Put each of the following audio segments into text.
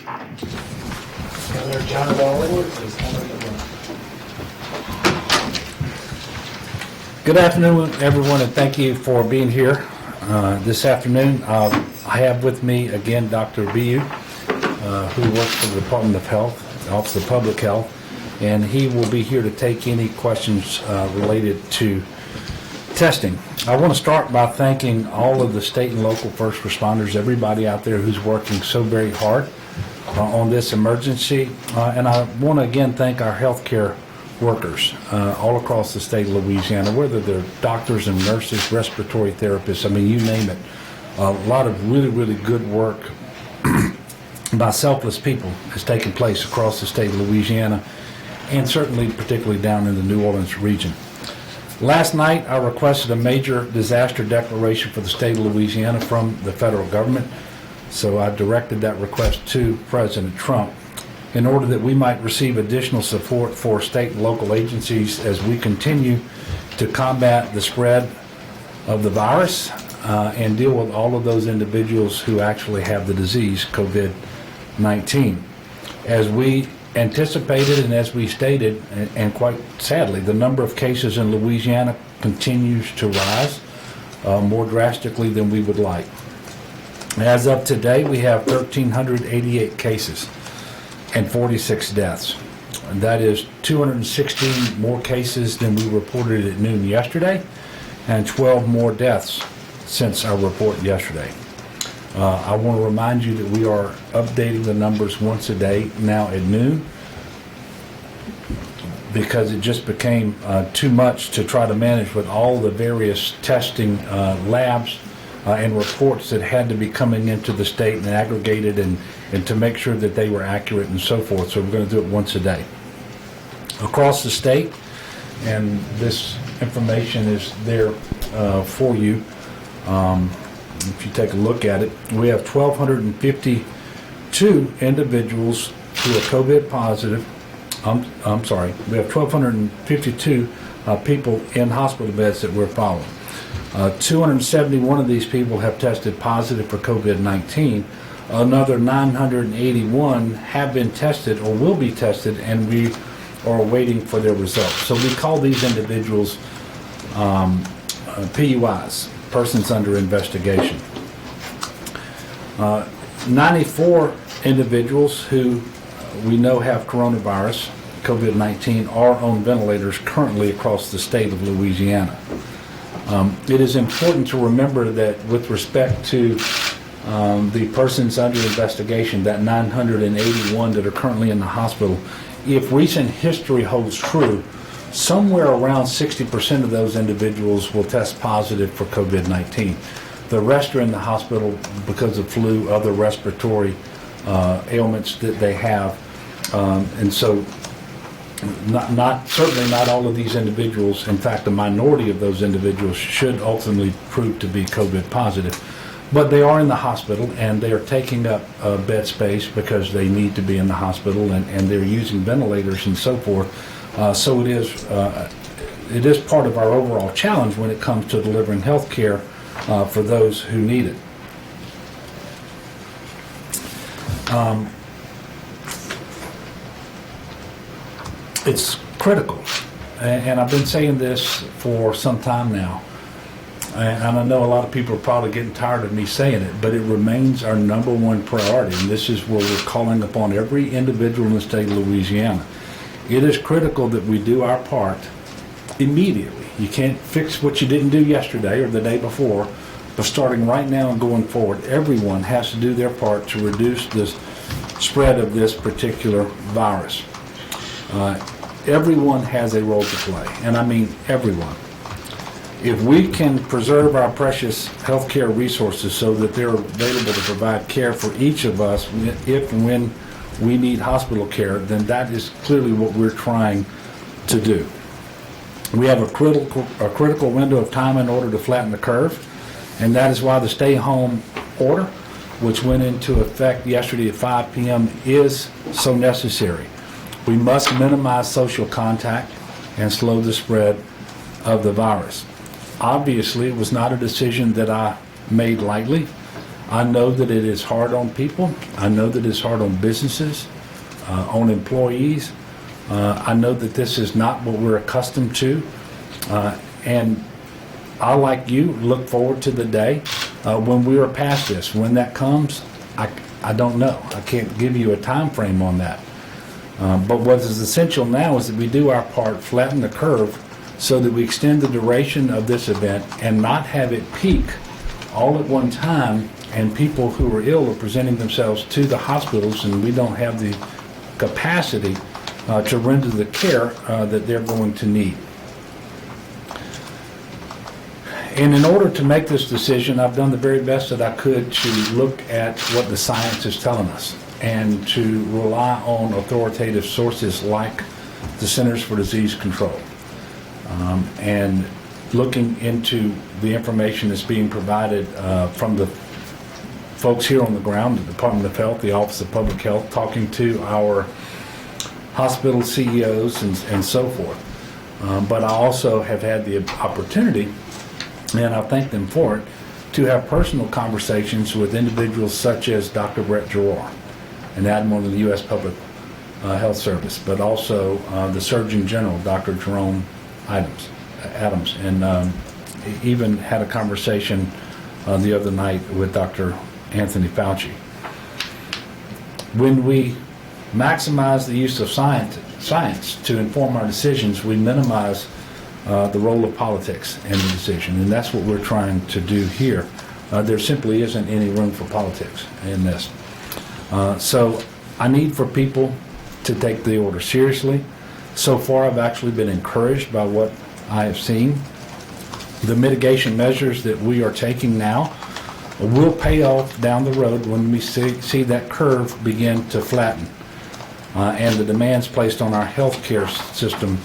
Governor John Baldwin, please come to the room. Good afternoon, everyone, and thank you for being here this afternoon. I have with me again Dr. Bu, who works for the Department of Health, Office of Public Health, and he will be here to take any questions related to testing. I want to start by thanking all of the state and local first responders, everybody out there who's working so very hard on this emergency. And I want to again thank our healthcare workers all across the state of Louisiana, whether they're doctors and nurses, respiratory therapists, I mean, you name it. A lot of really, really good work by selfless people has taken place across the state of Louisiana, and certainly particularly down in the New Orleans region. Last night, I requested a major disaster declaration for the state of Louisiana from the federal government, so I directed that request to President Trump in order that we might receive additional support for state and local agencies as we continue to combat the spread of the virus and deal with all of those individuals who actually have the disease, COVID-19. As we anticipated and as we stated, and quite sadly, the number of cases in Louisiana continues to rise more drastically than we would like. As of today, we have 1,388 cases and 46 deaths. And that is 216 more cases than we reported at noon yesterday, and 12 more deaths since our report yesterday. I want to remind you that we are updating the numbers once a day now at noon, because it just became too much to try to manage with all the various testing labs and reports that had to be coming into the state and aggregated and to make sure that they were accurate and so forth. So we're going to do it once a day across the state, and this information is there for you. If you take a look at it, we have 1,252 individuals who are COVID positive. I'm sorry, we have 1,252 people in hospital beds that we're following. 271 of these people have tested positive for COVID-19. Another 981 have been tested or will be tested, and we are waiting for their results. So we call these individuals PUIs, persons under investigation. 94 individuals who we know have coronavirus, COVID-19, are on ventilators currently across the state of Louisiana. It is important to remember that with respect to the persons under investigation, that 981 that are currently in the hospital, if recent history holds true, somewhere around 60% of those individuals will test positive for COVID-19. The rest are in the hospital because of flu, other respiratory ailments that they have, and so certainly not all of these individuals, in fact, a minority of those individuals should ultimately prove to be COVID positive. But they are in the hospital, and they are taking up bed space because they need to be in the hospital, and they're using ventilators and so forth. So it is part of our overall challenge when it comes to delivering health care for those who need it. It's critical, and I've been saying this for some time now, and I know a lot of people are probably getting tired of me saying it, but it remains our number one priority, and this is where we're calling upon every individual in the state of Louisiana. It is critical that we do our part immediately. You can't fix what you didn't do yesterday or the day before, but starting right now and going forward, everyone has to do their part to reduce the spread of this particular virus. Everyone has a role to play, and I mean everyone. If we can preserve our precious healthcare resources so that they're available to provide care for each of us if and when we need hospital care, then that is clearly what we're trying to do. We have a critical window of time in order to flatten the curve, and that is why the stay-home order, which went into effect yesterday at 5 p.m., is so necessary. We must minimize social contact and slow the spread of the virus. Obviously, it was not a decision that I made lightly. I know that it is hard on people. I know that it's hard on businesses, on employees. I know that this is not what we're accustomed to. And I, like you, look forward to the day when we are past this. When that comes, I don't know. I can't give you a time frame on that. But what is essential now is that we do our part, flatten the curve, so that we extend the duration of this event and not have it peak all at one time, and people who are ill are presenting themselves to the hospitals, and we don't have the capacity to render the care that they're going to need. And in order to make this decision, I've done the very best that I could to look at what the science is telling us and to rely on authoritative sources like the Centers for Disease Control. And looking into the information that's being provided from the folks here on the ground, the Department of Health, the Office of Public Health, talking to our hospital CEOs and so forth. But I also have had the opportunity, and I thank them for it, to have personal conversations with individuals such as Dr. Brett Giroir, an admiral of the U.S. Public Health Service, but also the Surgeon General, Dr. Jerome Adams, and even had a conversation the other night with Dr. Anthony Fauci. When we maximize the use of science to inform our decisions, we minimize the role of politics in the decision, and that's what we're trying to do here. There simply isn't any room for politics in this. So I need for people to take the order seriously. So far, I've actually been encouraged by what I have seen. The mitigation measures that we are taking now will pay off down the road when we see that curve begin to flatten and the demands placed on our healthcare system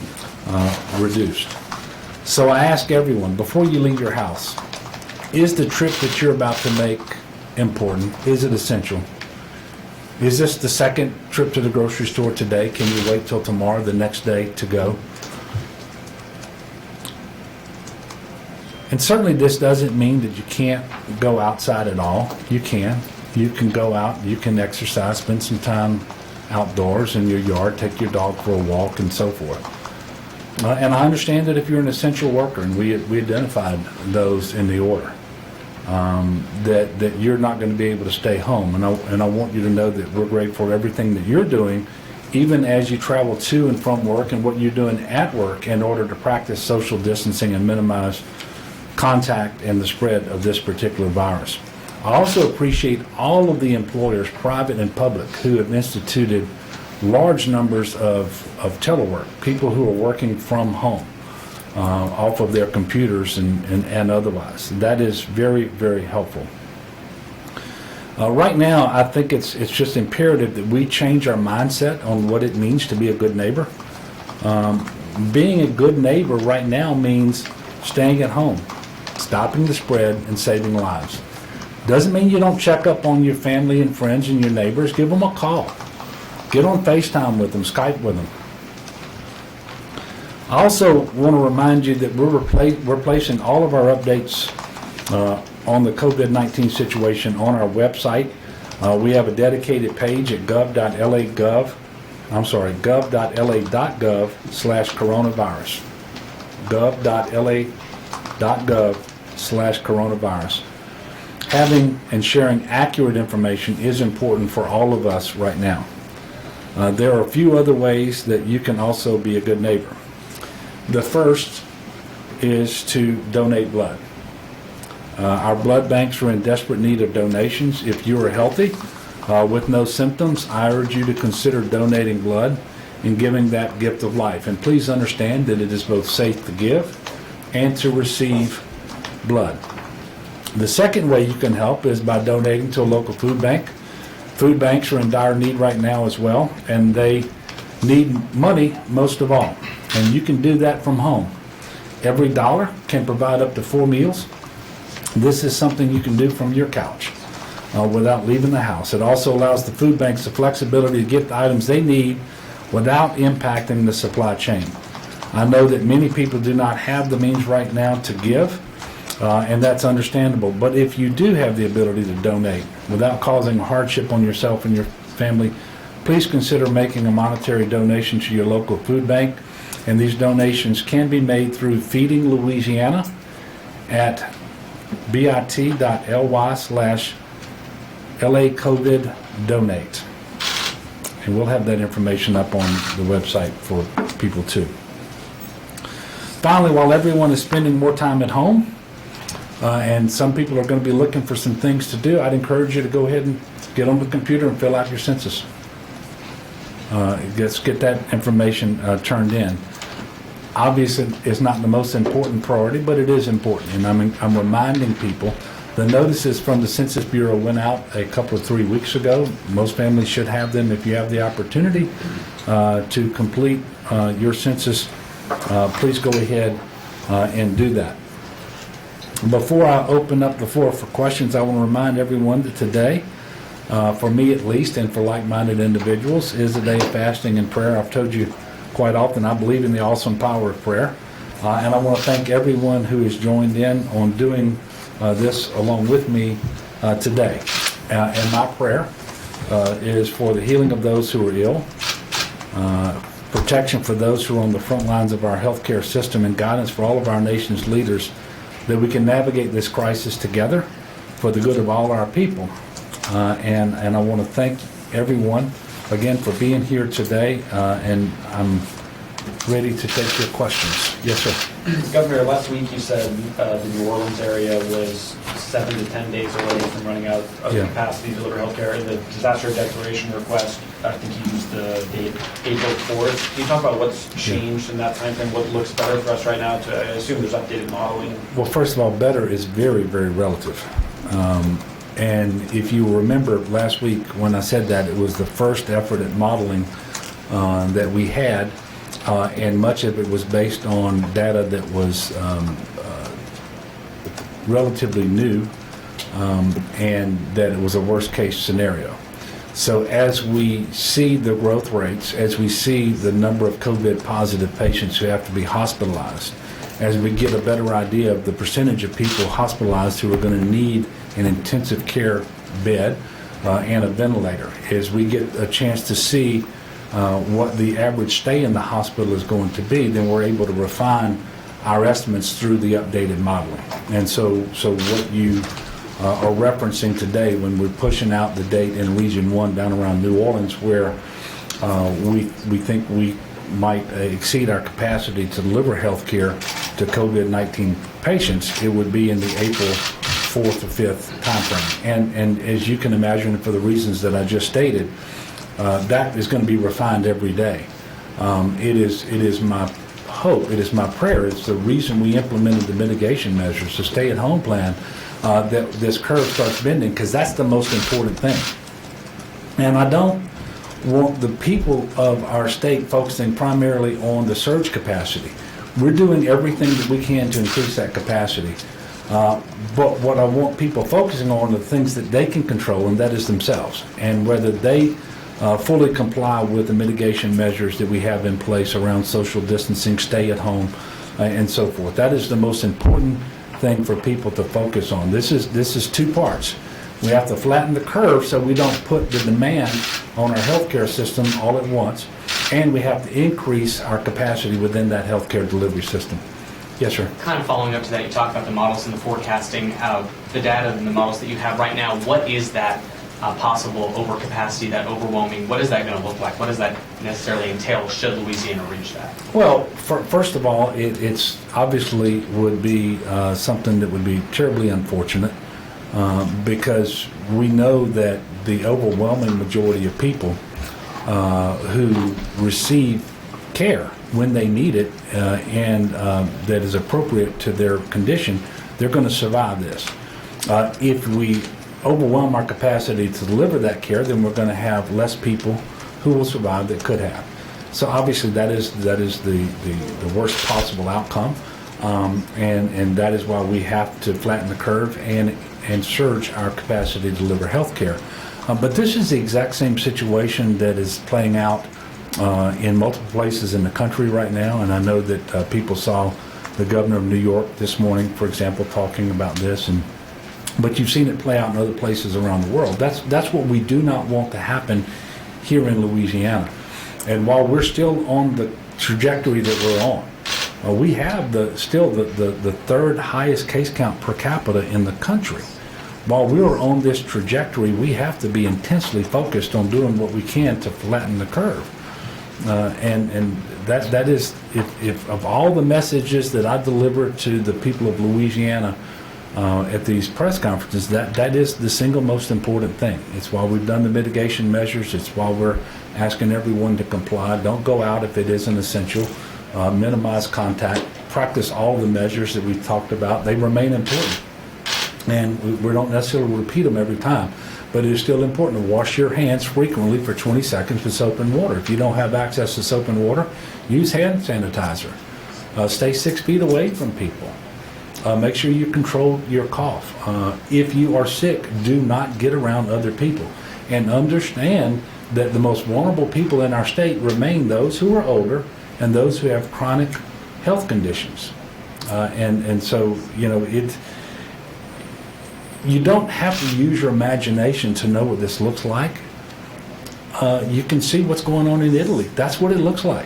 reduced. So I ask everyone, before you leave your house, is the trip that you're about to make important? Is it essential? Is this the second trip to the grocery store today? Can you wait till tomorrow, the next day, to go? And certainly this doesn't mean that you can't go outside at all. You can. You can go out, you can exercise, spend some time outdoors in your yard, take your dog for a walk, and so forth. And I understand that if you're an essential worker, and we identified those in the order, that you're not going to be able to stay home. And I want you to know that we're grateful for everything that you're doing, even as you travel to and from work, and what you're doing at work in order to practice social distancing and minimize contact and the spread of this particular virus. I also appreciate all of the employers, private and public, who have instituted large numbers of telework, people who are working from home, off of their computers and otherwise. That is very, very helpful. Right now, I think it's just imperative that we change our mindset on what it means to be a good neighbor. Being a good neighbor right now means staying at home, stopping the spread, and saving lives. Doesn't mean you don't check up on your family and friends and your neighbors. Give them a call. Get on FaceTime with them, Skype with them. I also want to remind you that we're placing all of our updates on the COVID-19 situation on our website. We have a dedicated page at gov.la.gov/coronavirus. gov.la.gov/coronavirus. Having and sharing accurate information is important for all of us right now. There are a few other ways that you can also be a good neighbor. The first is to donate blood. Our blood banks are in desperate need of donations. If you are healthy with no symptoms, I urge you to consider donating blood and giving that gift of life. And please understand that it is both safe to give and to receive blood. The second way you can help is by donating to a local food bank. Food banks are in dire need right now as well, and they need money most of all. And you can do that from home. Every dollar can provide up to 4 meals. This is something you can do from your couch without leaving the house. It also allows the food banks the flexibility to get the items they need without impacting the supply chain. I know that many people do not have the means right now to give, and that's understandable. But if you do have the ability to donate without causing hardship on yourself and your family, please consider making a monetary donation to your local food bank. And these donations can be made through Feeding Louisiana at bit.ly/LA-COVID-donate. And we'll have that information up on the website for people too. Finally, while everyone is spending more time at home, and some people are going to be looking for some things to do, I'd encourage you to go ahead and get on the computer and fill out your census. Let's get that information turned in. Obviously, it's not the most important priority, but it is important. And I'm reminding people, the notices from the Census Bureau went out a couple of 3 weeks ago. Most families should have them. If you have the opportunity to complete your census, please go ahead and do that. Before I open up the floor for questions, I want to remind everyone that today, for me at least, and for like-minded individuals, is a day of fasting and prayer. I've told you quite often I believe in the awesome power of prayer, and I want to thank everyone who has joined in on doing this along with me today. And my prayer is for the healing of those who are ill, protection for those who are on the front lines of our healthcare system, and guidance for all of our nation's leaders, that we can navigate this crisis together for the good of all our people. And I want to thank everyone again for being here today, and I'm ready to take your questions. Yes, sir. Governor, last week you said the New Orleans area was 7 to 10 days away from running out of capacity to deliver healthcare. In the disaster declaration request, I think you used the date April 4th. Can you talk about what's changed in that time frame? What looks better for us right now? I assume there's updated modeling. Well, first of all, better is very, very relative. And if you remember last week when I said that, it was the first effort at modeling that we had, and much of it was based on data that was relatively new, and that it was a worst case scenario. So as we see the growth rates, as we see the number of COVID positive patients who have to be hospitalized, as we get a better idea of the percentage of people hospitalized who are going to need an intensive care bed and a ventilator, as we get a chance to see what the average stay in the hospital is going to be, then we're able to refine our estimates through the updated modeling. And so what you are referencing today when we're pushing out the date in Region 1 down around New Orleans, where we think we might exceed our capacity to deliver health care to COVID-19 patients, it would be in the April 4th or 5th timeframe. And as you can imagine, for the reasons that I just stated, that is going to be refined every day. It is my hope, it is my prayer, it's the reason we implemented the mitigation measures, the stay-at-home plan, that this curve starts bending, because that's the most important thing. And I don't want the people of our state focusing primarily on the surge capacity. We're doing everything that we can to increase that capacity. But what I want people focusing on are the things that they can control, and that is themselves, and whether they fully comply with the mitigation measures that we have in place around social distancing, stay at home, and so forth. That is the most important thing for people to focus on. This is two parts. We have to flatten the curve so we don't put the demand on our healthcare system all at once, and we have to increase our capacity within that healthcare delivery system. Yes, sir. Kind of following up to that, you talked about the models and the forecasting, the data and the models that you have right now. What is that possible overcapacity, that overwhelming? What is that going to look like? What does that necessarily entail should Louisiana reach that? Well, first of all, it's obviously would be something that would be terribly unfortunate, because we know that the overwhelming majority of people who receive care when they need it and that is appropriate to their condition, they're going to survive this. If we overwhelm our capacity to deliver that care, then we're going to have less people who will survive that could have. So obviously that is the worst possible outcome, and that is why we have to flatten the curve and surge our capacity to deliver health care. But this is the exact same situation that is playing out in multiple places in the country right now, and I know that people saw the governor of New York this morning, for example, talking about this, but you've seen it play out in other places around the world. That's what we do not want to happen here in Louisiana. And while we're still on the trajectory that we're on, we have still the third highest case count per capita in the country. While we are on this trajectory, we have to be intensely focused on doing what we can to flatten the curve. And that is, if of all the messages that I deliver to the people of Louisiana at these press conferences, that is the single most important thing. It's why we've done the mitigation measures. It's why we're asking everyone to comply. Don't go out if it isn't essential. Minimize contact. Practice all the measures that we've talked about. They remain important. And we don't necessarily repeat them every time, but it is still important to wash your hands frequently for 20 seconds with soap and water. If you don't have access to soap and water, use hand sanitizer. Stay 6 feet away from people. Make sure you control your cough. If you are sick, do not get around other people. And understand that the most vulnerable people in our state remain those who are older and those who have chronic health conditions. And so, you don't have to use your imagination to know what this looks like. You can see what's going on in Italy. That's what it looks like.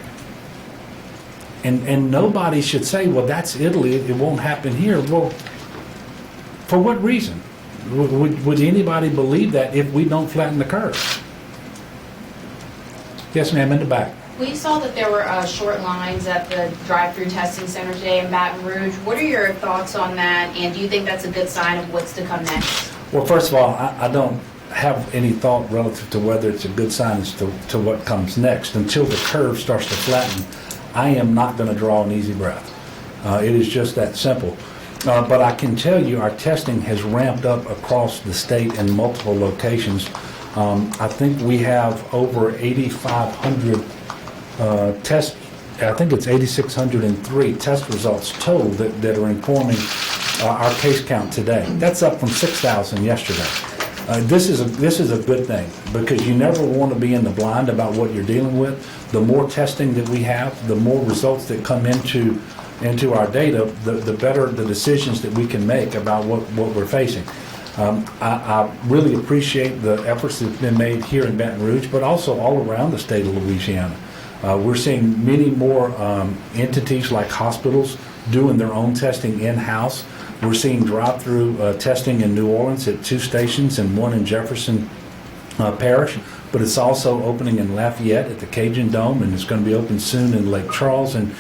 And nobody should say, well, that's Italy, it won't happen here. Well, for what reason? Would anybody believe that if we don't flatten the curve? Yes, ma'am, in the back. We saw that there were short lines at the drive-through testing center today in Baton Rouge. What are your thoughts on that, and do you think that's a good sign of what's to come next? Well, first of all, I don't have any thought relative to whether it's a good sign as to what comes next. Until the curve starts to flatten, I am not going to draw an easy breath. It is just that simple. But I can tell you our testing has ramped up across the state in multiple locations. I think we have over 8,500 tests. I think it's 8,603 test results total that are informing our case count today. That's up from 6,000 yesterday. This is a good thing, because you never want to be in the blind about what you're dealing with. The more testing that we have, the more results that come into our data, the better the decisions that we can make about what we're facing. I really appreciate the efforts that have been made here in Baton Rouge, but also all around the state of Louisiana. We're seeing many more entities like hospitals doing their own testing in-house. We're seeing drive-through testing in New Orleans at 2 stations and 1 in Jefferson Parish, but it's also opening in Lafayette at the Cajun Dome, and it's going to be open soon in Lake Charles. And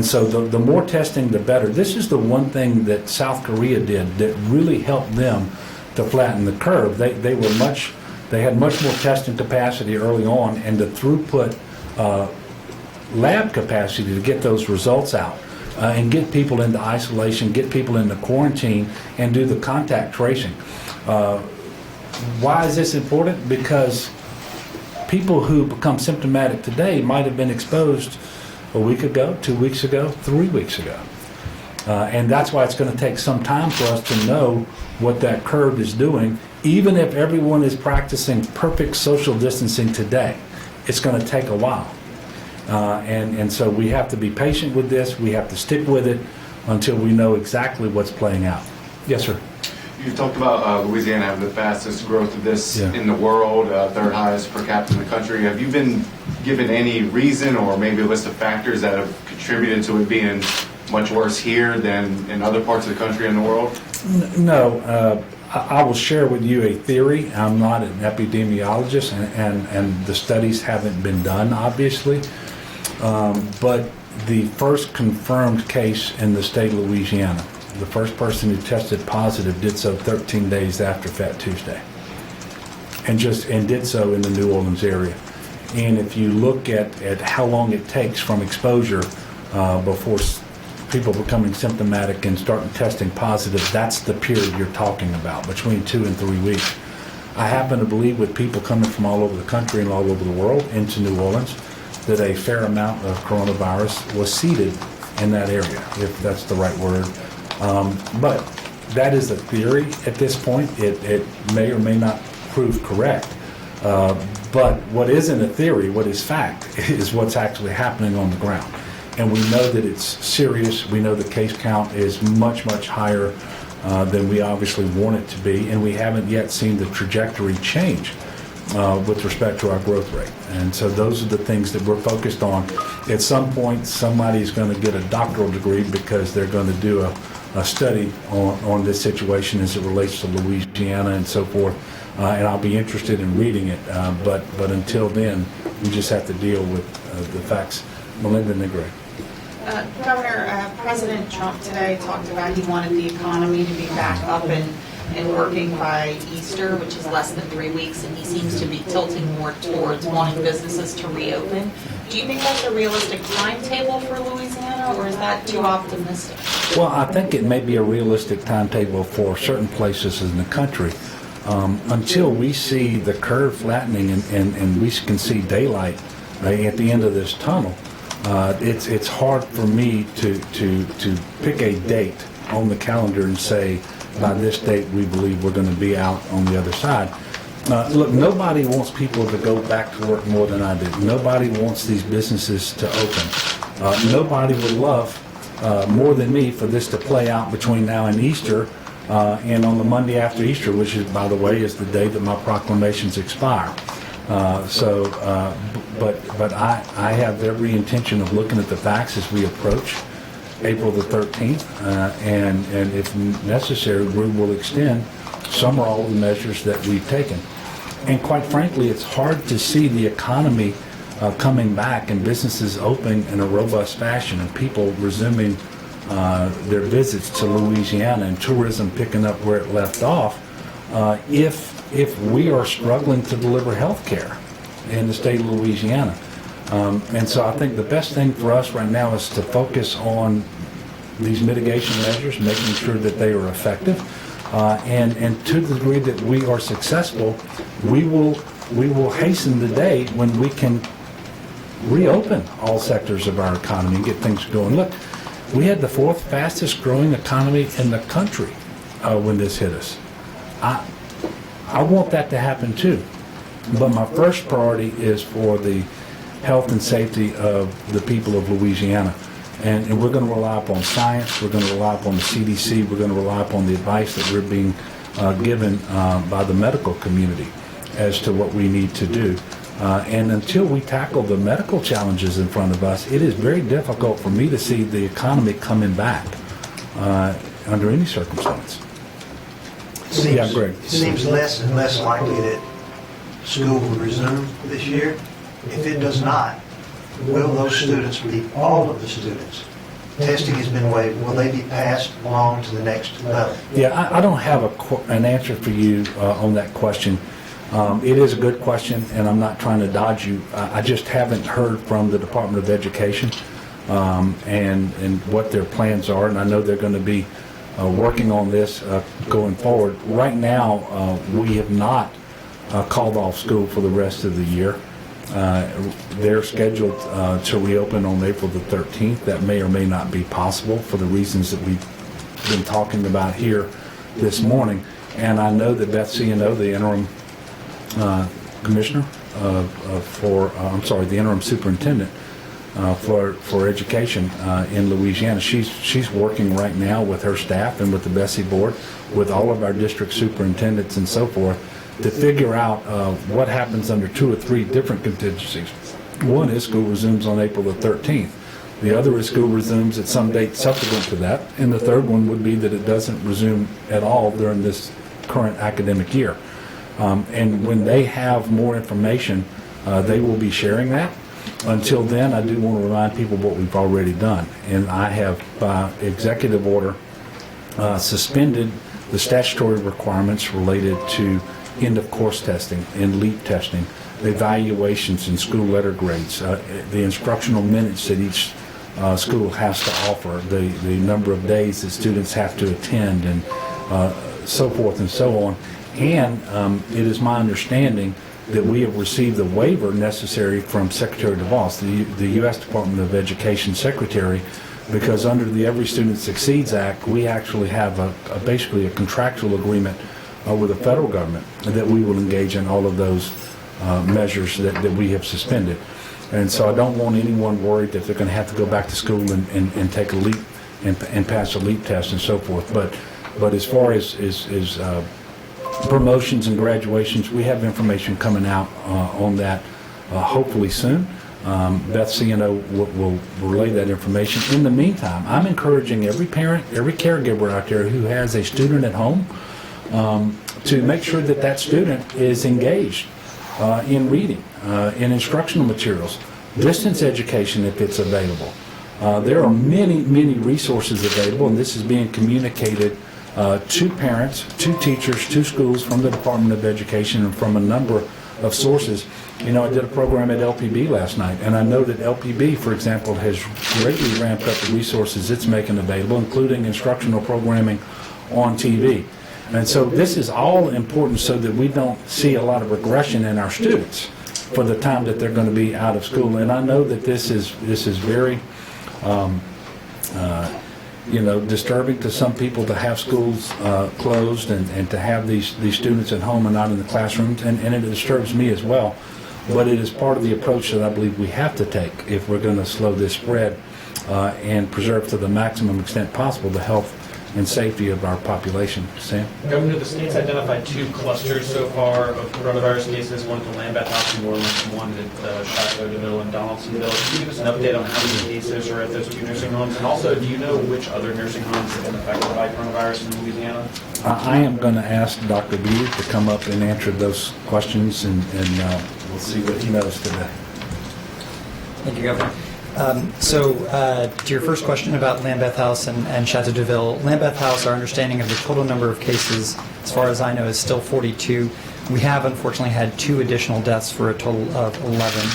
so the more testing, the better. This is the one thing that South Korea did that really helped them to flatten the curve. They had much more testing capacity early on, and the throughput lab capacity to get those results out and get people into isolation, get people into quarantine, and do the contact tracing. Why is this important? Because people who become symptomatic today might have been exposed a week ago, 2 weeks ago, 3 weeks ago. And that's why it's going to take some time for us to know what that curve is doing. Even if everyone is practicing perfect social distancing today, it's going to take a while. And so we have to be patient with this. We have to stick with it until we know exactly what's playing out. Yes, sir. You talked about Louisiana having the fastest growth of this in the world, third highest per capita in the country. Have you been given any reason or maybe a list of factors that have contributed to it being much worse here than in other parts of the country and the world? No. I will share with you a theory. I'm not an epidemiologist, and the studies haven't been done, obviously. But the first confirmed case in the state of Louisiana, the first person who tested positive did so 13 days after Fat Tuesday, and did so in the New Orleans area. And if you look at how long it takes from exposure before people becoming symptomatic and starting testing positive, that's the period you're talking about, between 2 and 3 weeks. I happen to believe with people coming from all over the country and all over the world into New Orleans, that a fair amount of coronavirus was seeded in that area, if that's the right word. But that is a theory at this point. It may or may not prove correct. But what isn't a theory, what is fact, is what's actually happening on the ground. and we know that it's serious. We know the case count is much, much higher than we obviously want it to be, and we haven't yet seen the trajectory change with respect to our growth rate. And so those are the things that we're focused on. At some point, somebody's going to get a doctoral degree because they're going to do a study on this situation as it relates to Louisiana and so forth. And I'll be interested in reading it. But until then, we just have to deal with the facts. Melinda Negre. Governor, President Trump today talked about he wanted the economy to be back up and working by Easter, which is less than 3 weeks, and he seems to be tilting more towards wanting businesses to reopen. Do you think that's a realistic timetable for Louisiana, or is that too optimistic? Well, I think it may be a realistic timetable for certain places in the country. Until we see the curve flattening and we can see daylight at the end of this tunnel, it's hard for me to pick a date on the calendar and say, by this date, we believe we're going to be out on the other side. Look, nobody wants people to go back to work more than I do. Nobody wants these businesses to open. Nobody would love more than me for this to play out between now and Easter, and on the Monday after Easter, which is, by the way, is the day that my proclamations expire. But I have every intention of looking at the facts as we approach April the 13th, and if necessary, we will extend some or all of the measures that we've taken. And quite frankly, it's hard to see the economy coming back and businesses opening in a robust fashion and people resuming their visits to Louisiana and tourism picking up where it left off if we are struggling to deliver health care in the state of Louisiana. And so I think the best thing for us right now is to focus on these mitigation measures, making sure that they are effective. And to the degree that we are successful, we will hasten the day when we can reopen all sectors of our economy and get things going. Look, we had the 4th fastest growing economy in the country when this hit us. I want that to happen too. But my first priority is for the health and safety of the people of Louisiana. And we're going to rely upon science, we're going to rely upon the CDC, we're going to rely upon the advice that we're being given by the medical community as to what we need to do. And until we tackle the medical challenges in front of us, it is very difficult for me to see the economy coming back under any circumstance. Yeah, Greg. It seems less and less likely that school will resume this year. If it does not, will those students be, all of the students, testing has been waived, will they be passed along to the next level? Yeah, I don't have an answer for you on that question. It is a good question, and I'm not trying to dodge you. I just haven't heard from the Department of Education and what their plans are, and I know they're going to be working on this going forward. Right now, we have not called off school for the rest of the year. They're scheduled to reopen on April the 13th. That may or may not be possible for the reasons that we've been talking about here this morning. And I know that Beth Ciano, the interim commissioner the interim superintendent for education in Louisiana, she's working right now with her staff and with the Bessie board, with all of our district superintendents and so forth, to figure out what happens under 2 or 3 different contingencies. One is school resumes on April the 13th. The other is school resumes at some date subsequent to that. And the third one would be that it doesn't resume at all during this current academic year. And when they have more information, they will be sharing that. Until then, I do want to remind people what we've already done. And I have, by executive order, suspended the statutory requirements related to end-of-course testing and LEAP testing, the evaluations and school letter grades, the instructional minutes that each school has to offer, the number of days that students have to attend, and so forth and so on. And it is my understanding that we have received the waiver necessary from Secretary DeVos, the U.S. Department of Education Secretary, because under the Every Student Succeeds Act, we actually have basically a contractual agreement with the federal government that we will engage in all of those measures that we have suspended. And so I don't want anyone worried that they're going to have to go back to school and take a LEAP and pass a LEAP test and so forth. But as far as promotions and graduations, we have information coming out on that hopefully soon. Beth CNO will relay that information. In the meantime, I'm encouraging every parent, every caregiver out there who has a student at home to make sure that that student is engaged in reading, in instructional materials, distance education if it's available. There are many, many resources available, and this is being communicated to parents, to teachers, to schools from the Department of Education and from a number of sources. You know, I did a program at LPB last night, and I know that LPB, for example, has greatly ramped up the resources it's making available, including instructional programming on TV. And so this is all important so that we don't see a lot of regression in our students for the time that they're going to be out of school. And I know that this is very disturbing to some people to have schools closed and to have these students at home and not in the classrooms, and it disturbs me as well. But it is part of the approach that I believe we have to take if we're going to slow this spread and preserve to the maximum extent possible the health and safety of our population. Sam? Governor, the state's identified 2 clusters so far of coronavirus cases, one at the Lambeth House in New Orleans, one at Chateau DeVille and Donaldsonville. Can you give us an update on how many cases are at those 2 nursing homes? And also, do you know which other nursing homes have been affected by coronavirus in Louisiana? I am going to ask Dr. Beard to come up and answer those questions, and we'll see what he knows today. Thank you, Governor. To your first question about Lambeth House and Chateau DeVille, Lambeth House, our understanding of the total number of cases, as far as I know, is still 42. We have unfortunately had 2 additional deaths for a total of 11.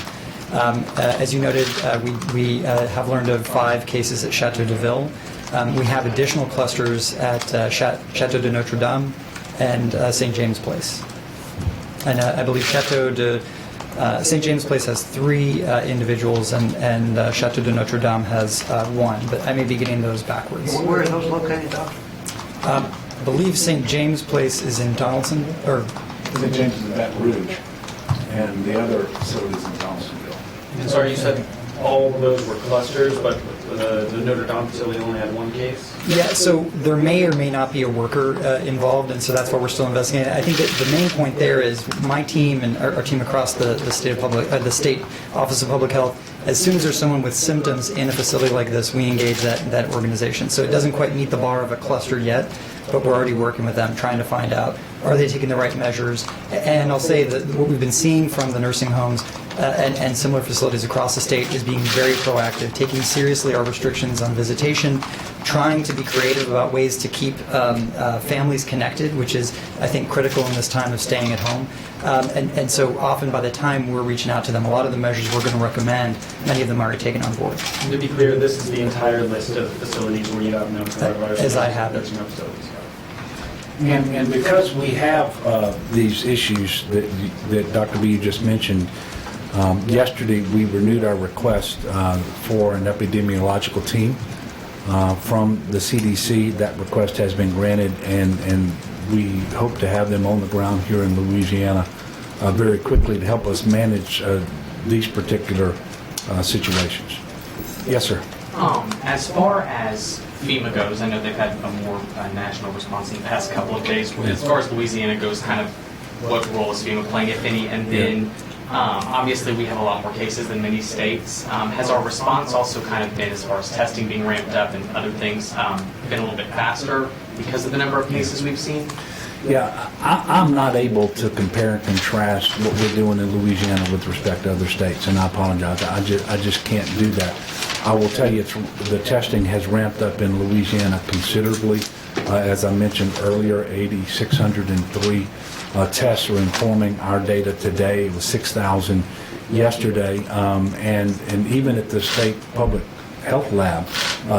As you noted, we have learned of 5 cases at Chateau DeVille. We have additional clusters at Chateau de Notre Dame and St. James Place. And I believe St. James Place has 3 individuals, and Chateau de Notre Dame has 1, but I may be getting those backwards. Where are those located, Doctor? I believe St. James Place is in Donaldson, or St. James is in Baton Rouge, and the other facility is in Donaldsonville. And sorry, you said all of those were clusters, but the Notre Dame facility only had 1 case? Yeah, so there may or may not be a worker involved, and so that's why we're still investigating. I think that the main point there is my team and our team across the state Office of Public Health. As soon as there's someone with symptoms in a facility like this, we engage that organization. So it doesn't quite meet the bar of a cluster yet, but we're already working with them, trying to find out, are they taking the right measures? And I'll say that what we've been seeing from the nursing homes and similar facilities across the state is being very proactive, taking seriously our restrictions on visitation, trying to be creative about ways to keep families connected, which is, I think, critical in this time of staying at home. And so often by the time we're reaching out to them, a lot of the measures we're going to recommend, many of them are already taken on board. And to be clear, this is the entire list of facilities where you have known coronavirus. As I have it. Nursing home facilities. And because we have these issues that Dr. B just mentioned, yesterday we renewed our request for an epidemiological team from the CDC. That request has been granted, and we hope to have them on the ground here in Louisiana very quickly to help us manage these particular situations. Yes, sir. As far as FEMA goes, I know they've had a more national response in the past couple of days. As far as Louisiana goes, kind of what role is FEMA playing, if any? And then obviously we have a lot more cases than many states. Has our response also kind of been, as far as testing being ramped up and other things, been a little bit faster because of the number of cases we've seen? Yeah, I'm not able to compare and contrast what we're doing in Louisiana with respect to other states, and I apologize. I just can't do that. I will tell you, the testing has ramped up in Louisiana considerably. As I mentioned earlier, 8,603 tests are informing our data today. It was 6,000 yesterday, and even at the state public health lab,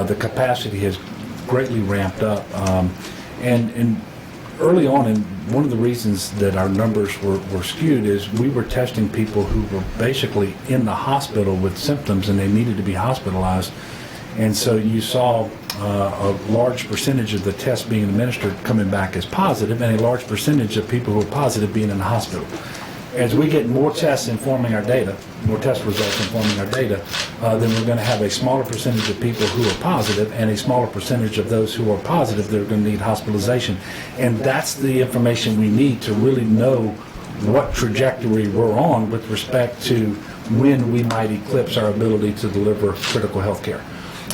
the capacity has greatly ramped up. And early on, and one of the reasons that our numbers were skewed is we were testing people who were basically in the hospital with symptoms and they needed to be hospitalized. And so you saw a large percentage of the tests being administered coming back as positive, and a large percentage of people who were positive being in the hospital. as we get more tests informing our data, more test results informing our data, then we're going to have a smaller percentage of people who are positive and a smaller percentage of those who are positive that are going to need hospitalization. And that's the information we need to really know what trajectory we're on with respect to when we might eclipse our ability to deliver critical health care.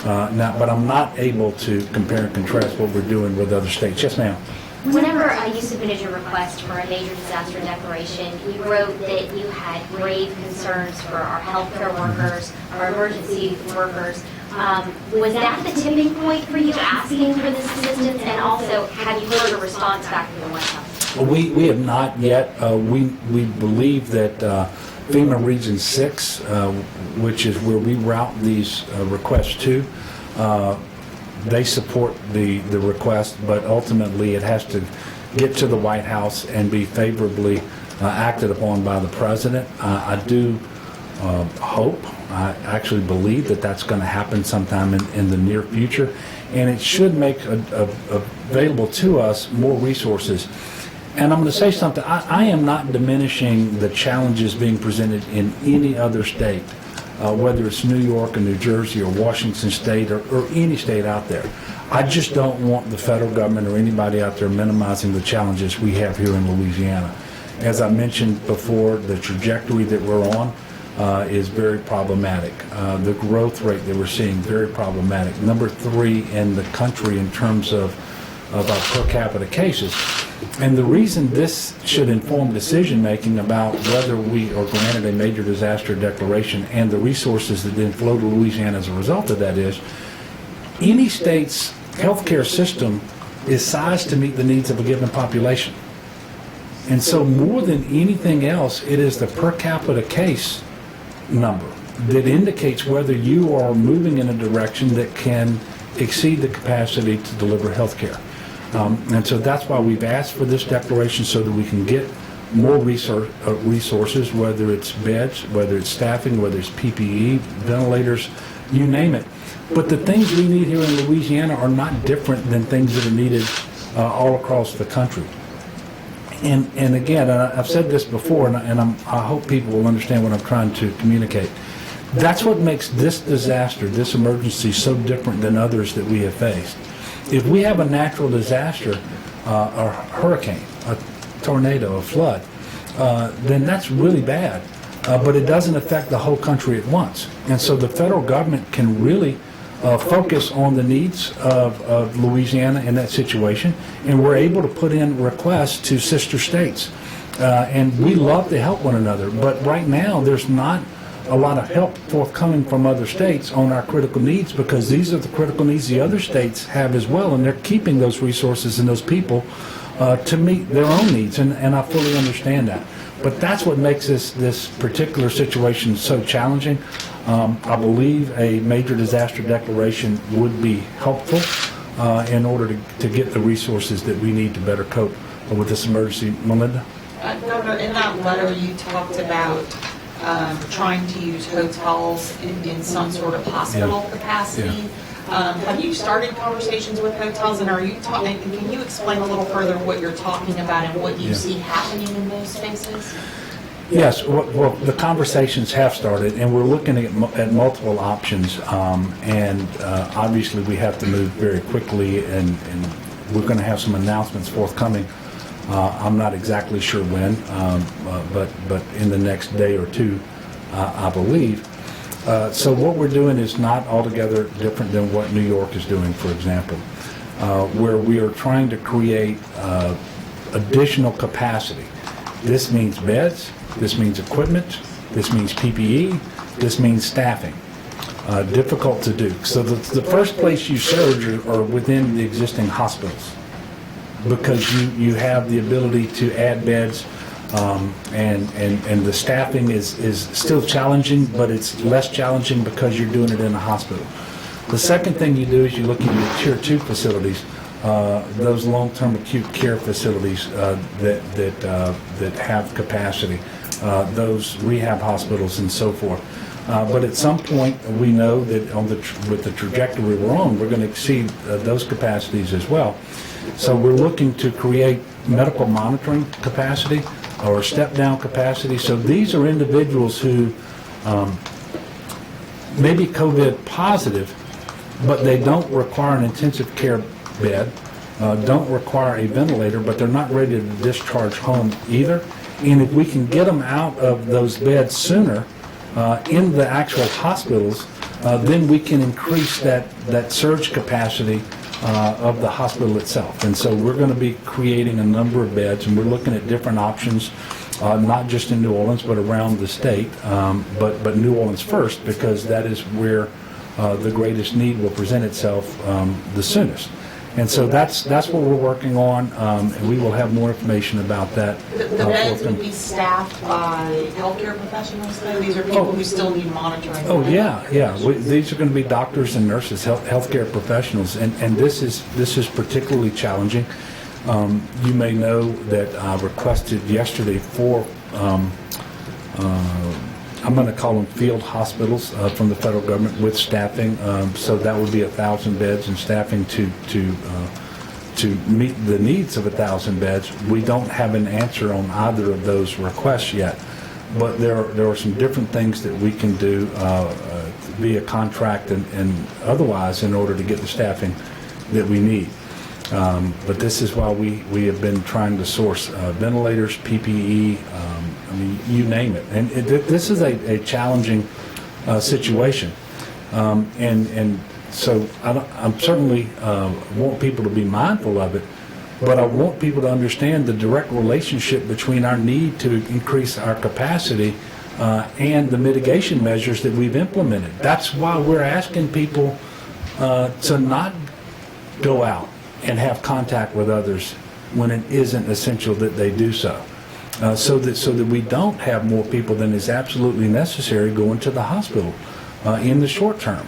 But I'm not able to compare and contrast what we're doing with other states. Yes, ma'am. Whenever you submitted your request for a major disaster declaration, you wrote that you had grave concerns for our healthcare workers, our emergency workers. Was that the tipping point for you asking for this assistance? And also, have you heard a response back from the White House? Well, we have not yet. We believe that FEMA Region 6, which is where we route these requests to, they support the request, but ultimately it has to get to the White House and be favorably acted upon by the President. I do hope, I actually believe that that's going to happen sometime in the near future, and it should make available to us more resources. And I'm going to say something, I am not diminishing the challenges being presented in any other state, whether it's New York or New Jersey or Washington State or any state out there. I just don't want the federal government or anybody out there minimizing the challenges we have here in Louisiana. As I mentioned before, the trajectory that we're on is very problematic. The growth rate that we're seeing, very problematic. Number 3 in the country in terms of our per capita cases. And the reason this should inform decision-making about whether we are granted a major disaster declaration and the resources that then flow to Louisiana as a result of that is, any state's healthcare system is sized to meet the needs of a given population. And so more than anything else, it is the per capita case number that indicates whether you are moving in a direction that can exceed the capacity to deliver health care. And so that's why we've asked for this declaration, so that we can get more resources, whether it's beds, whether it's staffing, whether it's PPE, ventilators, you name it. But the things we need here in Louisiana are not different than things that are needed all across the country. And again, I've said this before, and I hope people will understand what I'm trying to communicate. That's what makes this disaster, this emergency, so different than others that we have faced. If we have a natural disaster, a hurricane, a tornado, a flood, then that's really bad. But it doesn't affect the whole country at once. And so the federal government can really focus on the needs of Louisiana in that situation, and we're able to put in requests to sister states. And we love to help one another, but right now there's not a lot of help forthcoming from other states on our critical needs, because these are the critical needs the other states have as well, and they're keeping those resources and those people to meet their own needs, and I fully understand that. But that's what makes this particular situation so challenging. I believe a major disaster declaration would be helpful in order to get the resources that we need to better cope with this emergency. Melinda? Governor, in that letter you talked about trying to use hotels in some sort of hospital capacity. Have you started conversations with hotels, and are you talking? Can you explain a little further what you're talking about and what you see happening in those spaces? Yes, well, the conversations have started, and we're looking at multiple options, and obviously we have to move very quickly, and we're going to have some announcements forthcoming. I'm not exactly sure when, but in the next day or two, I believe. So what we're doing is not altogether different than what New York is doing, for example, where we are trying to create additional capacity. This means beds, this means equipment, this means PPE, this means staffing. Difficult to do. So the first place you surge are within the existing hospitals, because you have the ability to add beds, and the staffing is still challenging, but it's less challenging because you're doing it in a hospital. The second thing you do is you look at your Tier 2 facilities, those long-term acute care facilities that have capacity, those rehab hospitals and so forth. But at some point, we know that with the trajectory we're on, we're going to exceed those capacities as well. So we're looking to create medical monitoring capacity or step-down capacity. So these are individuals who may be COVID positive, but they don't require an intensive care bed, don't require a ventilator, but they're not ready to discharge home either. And if we can get them out of those beds sooner in the actual hospitals, then we can increase that surge capacity of the hospital itself. And so we're going to be creating a number of beds, and we're looking at different options, not just in New Orleans, but around the state, but New Orleans first, because that is where the greatest need will present itself the soonest. And so that's what we're working on, and we will have more information about that. The beds would be staffed by healthcare professionals, though? These are people who still need monitoring? Oh, yeah. These are going to be doctors and nurses, healthcare professionals, and this is particularly challenging. You may know that I requested yesterday 4 I'm going to call them field hospitals from the federal government with staffing. So that would be 1,000 beds and staffing to meet the needs of 1,000 beds. We don't have an answer on either of those requests yet, but there are some different things that we can do via contract and otherwise in order to get the staffing that we need. But this is why we have been trying to source ventilators, PPE, I mean, you name it. And this is a challenging situation. And so I'm certainly want people to be mindful of it, but I want people to understand the direct relationship between our need to increase our capacity and the mitigation measures that we've implemented. That's why we're asking people to not go out and have contact with others when it isn't essential that they do so. So that we don't have more people than is absolutely necessary going to the hospital in the short term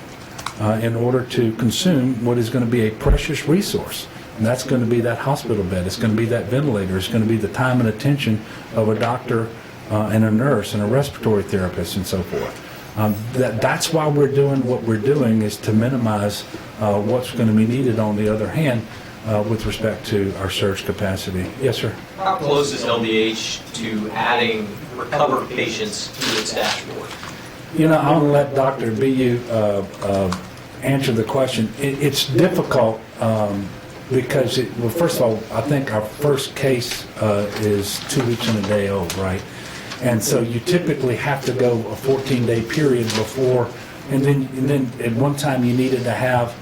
in order to consume what is going to be a precious resource. And that's going to be that hospital bed. It's going to be that ventilator. It's going to be the time and attention of a doctor and a nurse and a respiratory therapist and so forth. That's why we're doing what we're doing, is to minimize what's going to be needed on the other hand with respect to our surge capacity. Yes, sir? How close is LDH to adding recovered patients to its dashboard? You know, I'm going to let Dr. Bu answer the question. It's difficult because, well, first of all, I think our first case is 2 weeks and a day old, right? And so you typically have to go a 14-day period before, and then at one time you needed to have,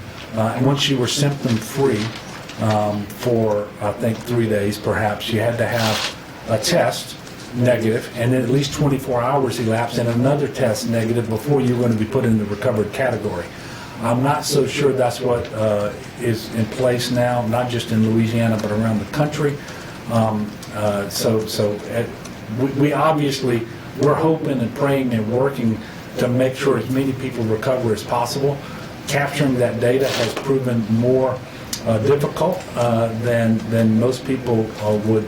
once you were symptom-free for, I think, 3 days perhaps, you had to have a test negative, and then at least 24 hours elapsed and another test negative before you were going to be put in the recovered category. I'm not so sure that's what is in place now, not just in Louisiana, but around the country. We obviously, we're hoping and praying and working to make sure as many people recover as possible. Capturing that data has proven more difficult than most people would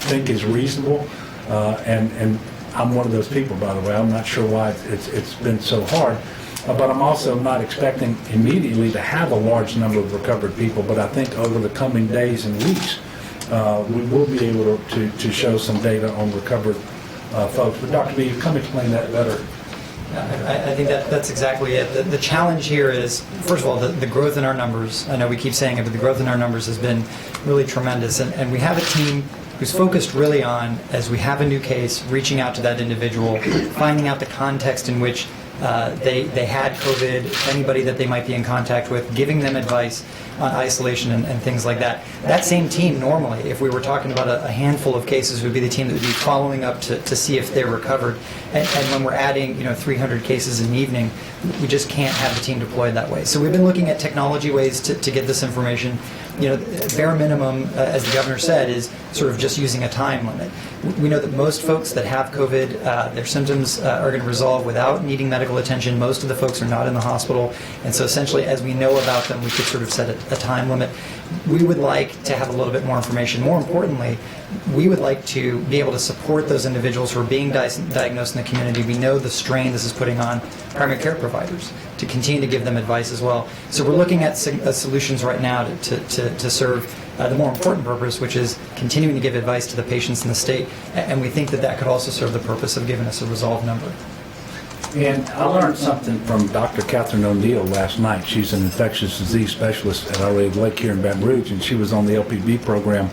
think is reasonable. And I'm one of those people, by the way. I'm not sure why it's been so hard. But I'm also not expecting immediately to have a large number of recovered people. But I think over the coming days and weeks, we will be able to show some data on recovered folks. But Dr. B, come explain that better. I think that's exactly it. The challenge here is, first of all, the growth in our numbers. I know we keep saying it, but the growth in our numbers has been really tremendous. And we have a team who's focused really on, as we have a new case, reaching out to that individual, finding out the context in which they had COVID, anybody that they might be in contact with, giving them advice on isolation and things like that. That same team normally, if we were talking about a handful of cases, would be the team that would be following up to see if they're recovered. And when we're adding 300 cases in the evening, we just can't have the team deployed that way. So we've been looking at technology ways to get this information. Bare minimum, as the governor said, is sort of just using a time limit. We know that most folks that have COVID, their symptoms are going to resolve without needing medical attention. Most of the folks are not in the hospital. And so essentially, as we know about them, we could sort of set a time limit. We would like to have a little bit more information. More importantly, we would like to be able to support those individuals who are being diagnosed in the community. We know the strain this is putting on primary care providers to continue to give them advice as well. So we're looking at solutions right now to serve the more important purpose, which is continuing to give advice to the patients in the state. And we think that that could also serve the purpose of giving us a resolved number. And I learned something from Dr. Catherine O'Neill last night. She's an infectious disease specialist at Our Lady of the Lake here in Baton Rouge, and she was on the LPB program.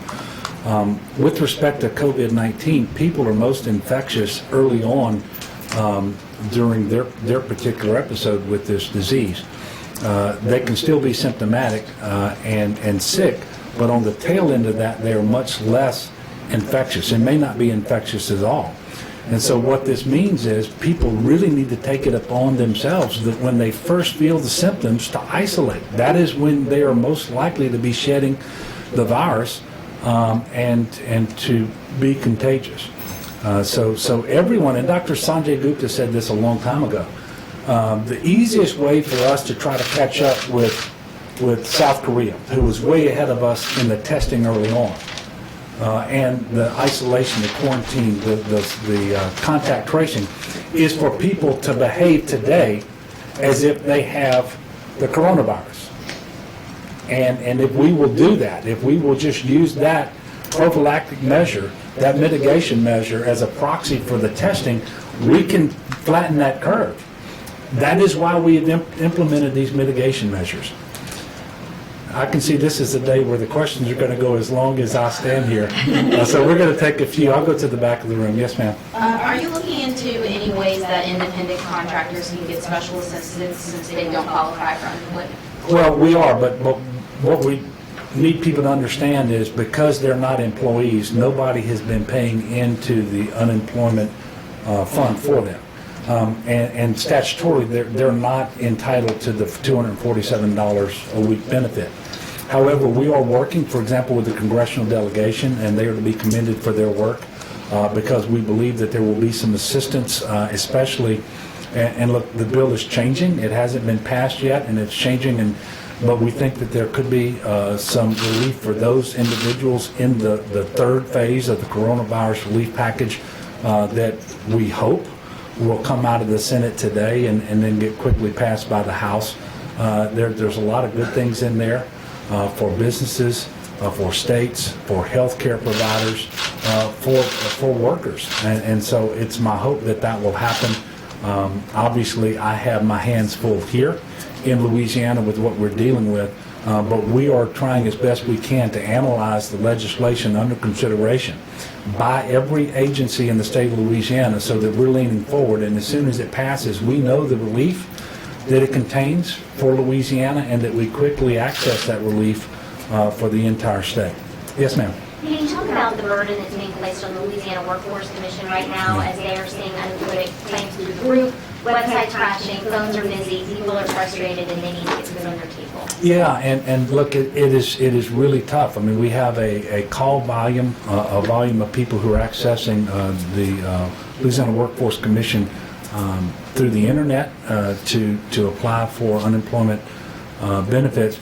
With respect to COVID-19, people are most infectious early on during their particular episode with this disease. They can still be symptomatic and sick, but on the tail end of that, they are much less infectious and may not be infectious at all. And so what this means is people really need to take it upon themselves that when they first feel the symptoms to isolate. That is when they are most likely to be shedding the virus and to be contagious. So everyone, and Dr. Sanjay Gupta said this a long time ago, the easiest way for us to try to catch up with South Korea, who was way ahead of us in the testing early on, and the isolation, the quarantine, the contact tracing, is for people to behave today as if they have the coronavirus. And if we will do that, if we will just use that prophylactic measure, that mitigation measure as a proxy for the testing, we can flatten that curve. That is why we have implemented these mitigation measures. I can see this is a day where the questions are going to go as long as I stand here. So we're going to take a few. I'll go to the back of the room. Yes, ma'am. Are you looking into any ways that independent contractors can get special assistance since they don't qualify for unemployment? Well, we are, but what we need people to understand is because they're not employees, nobody has been paying into the unemployment fund for them. And statutorily, they're not entitled to the $247 a week benefit. However, we are working, for example, with the congressional delegation, and they are to be commended for their work because we believe that there will be some assistance, especially, and look, the bill is changing. It hasn't been passed yet, and it's changing, but we think that there could be some relief for those individuals in the third phase of the coronavirus relief package that we hope will come out of the Senate today and then get quickly passed by the House. There's a lot of good things in there for businesses, for states, for healthcare providers, for workers. And so it's my hope that that will happen. Obviously, I have my hands full here in Louisiana with what we're dealing with, but we are trying as best we can to analyze the legislation under consideration by every agency in the state of Louisiana so that we're leaning forward, and as soon as it passes, we know the relief that it contains for Louisiana and that we quickly access that relief for the entire state. Yes, ma'am. Can you talk about the burden that's being placed on the Louisiana Workforce Commission right now as they are seeing unemployment claims through the group, websites crashing, phones are busy, people are frustrated, and they need to get food on their table? Yeah, and look, it is really tough. I mean, we have a call volume, a volume of people who are accessing the Louisiana Workforce Commission through the internet to apply for unemployment benefits,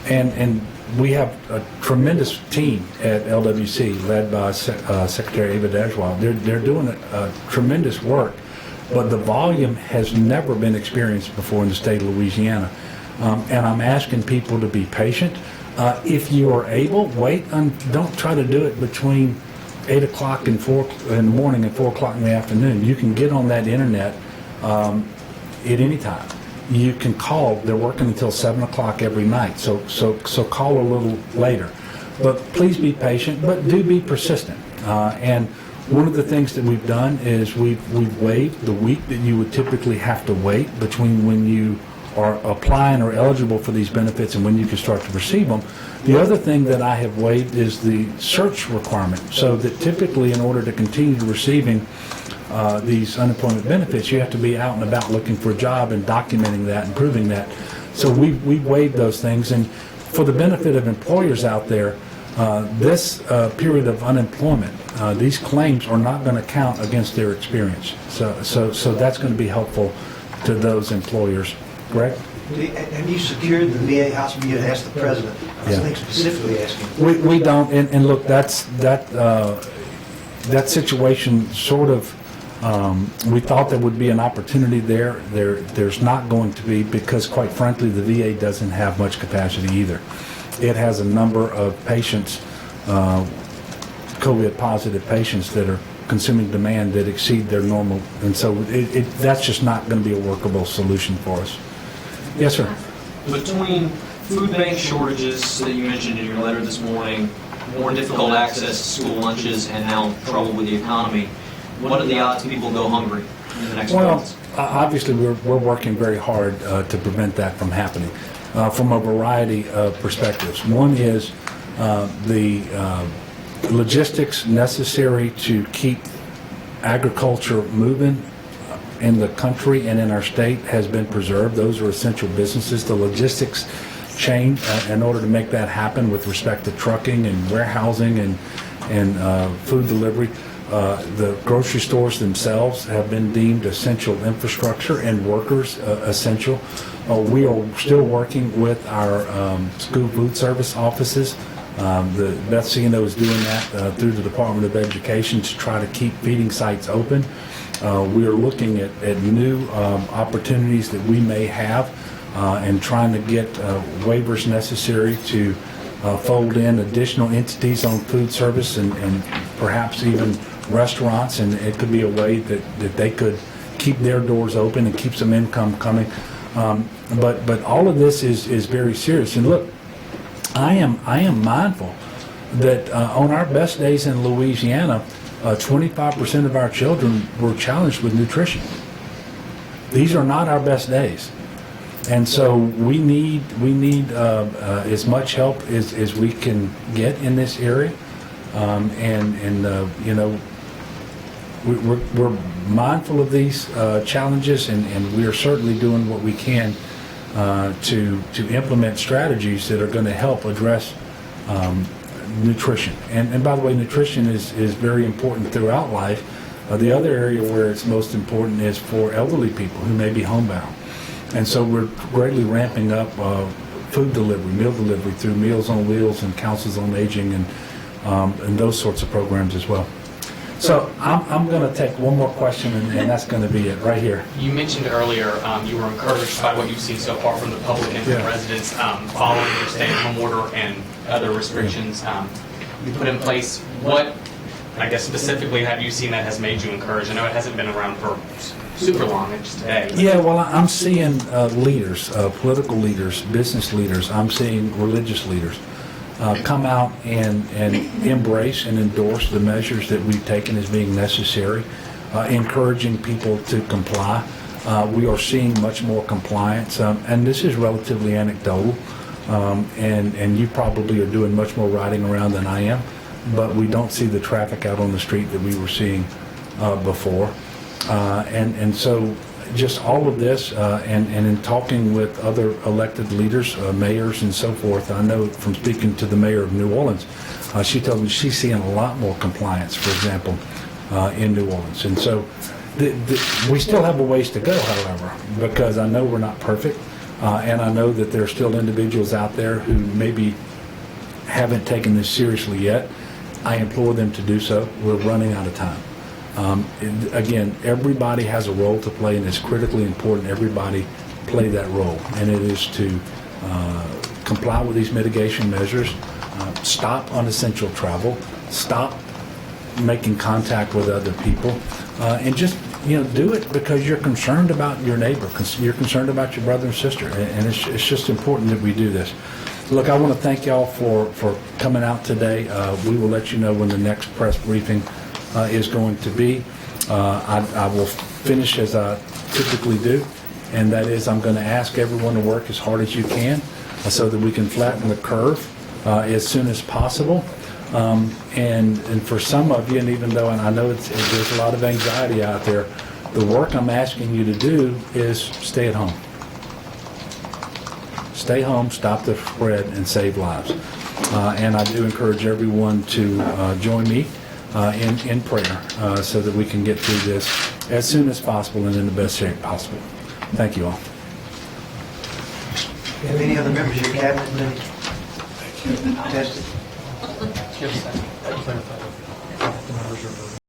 and we have a tremendous team at LWC led by Secretary Ava Dejwal. They're doing a tremendous work, but the volume has never been experienced before in the state of Louisiana. And I'm asking people to be patient. If you are able, wait. Don't try to do it between 8 o'clock and 4 in the morning and 4 o'clock in the afternoon. You can get on that internet at any time. You can call. They're working until 7 o'clock every night, so call a little later. But please be patient, but do be persistent. And one of the things that we've done is we've waived the week that you would typically have to wait between when you are applying or eligible for these benefits and when you can start to receive them. The other thing that I have waived is the search requirement, so that typically in order to continue receiving these unemployment benefits, you have to be out and about looking for a job and documenting that and proving that. So we waived those things, and for the benefit of employers out there, this period of unemployment, these claims are not going to count against their experience. So that's going to be helpful to those employers. Greg? Have you secured the VA hospital? You had asked the president. I think specifically asking. We don't, and look, that situation sort of, we thought there would be an opportunity there. There's not going to be, because quite frankly, the VA doesn't have much capacity either. it has a number of patients, COVID-positive patients that are consuming demand that exceed their normal, and so that's just not going to be a workable solution for us. Yes, sir. Between food bank shortages that you mentioned in your letter this morning, more difficult access to school lunches, and now trouble with the economy, what are the odds people go hungry in the next months? Obviously, we're working very hard to prevent that from happening from a variety of perspectives. One is the logistics necessary to keep agriculture moving in the country and in our state has been preserved. Those are essential businesses. The logistics chain, in order to make that happen with respect to trucking and warehousing and food delivery, the grocery stores themselves have been deemed essential infrastructure and workers essential. We are still working with our school food service offices. The Beth C&O is doing that through the Department of Education to try to keep feeding sites open. We are looking at new opportunities that we may have and trying to get waivers necessary to fold in additional entities on food service and perhaps even restaurants, and it could be a way that they could keep their doors open and keep some income coming. But all of this is very serious. And look, I am mindful that on our best days in Louisiana, 25% of our children were challenged with nutrition. These are not our best days. And so we need as much help as we can get in this area. You know, we're mindful of these challenges, and we are certainly doing what we can to implement strategies that are going to help address nutrition. And by the way, nutrition is very important throughout life. The other area where it's most important is for elderly people who may be homebound. And so we're greatly ramping up food delivery, meal delivery through Meals on Wheels and Councils on Aging and those sorts of programs as well. So I'm going to take one more question, and that's going to be it right here. You mentioned earlier you were encouraged by what you've seen so far from the public and from the residents following your stay-at-home order and other restrictions you put in place. What, I guess specifically, have you seen that has made you encouraged? I know it hasn't been around for super long, it's just today. Yeah, well, I'm seeing leaders, political leaders, business leaders. I'm seeing religious leaders come out and embrace and endorse the measures that we've taken as being necessary, encouraging people to comply. We are seeing much more compliance, and this is relatively anecdotal, and you probably are doing much more riding around than I am, but we don't see the traffic out on the street that we were seeing before. And so just all of this, and in talking with other elected leaders, mayors and so forth, I know from speaking to the mayor of New Orleans, she told me she's seeing a lot more compliance, for example, in New Orleans. And so we still have a ways to go, however, because I know we're not perfect, and I know that there are still individuals out there who maybe haven't taken this seriously yet. I implore them to do so. We're running out of time. Again, everybody has a role to play, and it's critically important everybody play that role, and it is to comply with these mitigation measures, stop unessential travel, stop making contact with other people, and just do it because you're concerned about your neighbor, you're concerned about your brother and sister, and it's just important that we do this. Look, I want to thank y'all for coming out today. We will let you know when the next press briefing is going to be. I will finish as I typically do, and that is I'm going to ask everyone to work as hard as you can so that we can flatten the curve as soon as possible. And for some of you, and even though I know there's a lot of anxiety out there, the work I'm asking you to do is stay at home. Stay home, stop the spread, and save lives. And I do encourage everyone to join me in prayer so that we can get through this as soon as possible and in the best shape possible. Thank you all. Have any other members of your cabinet been tested?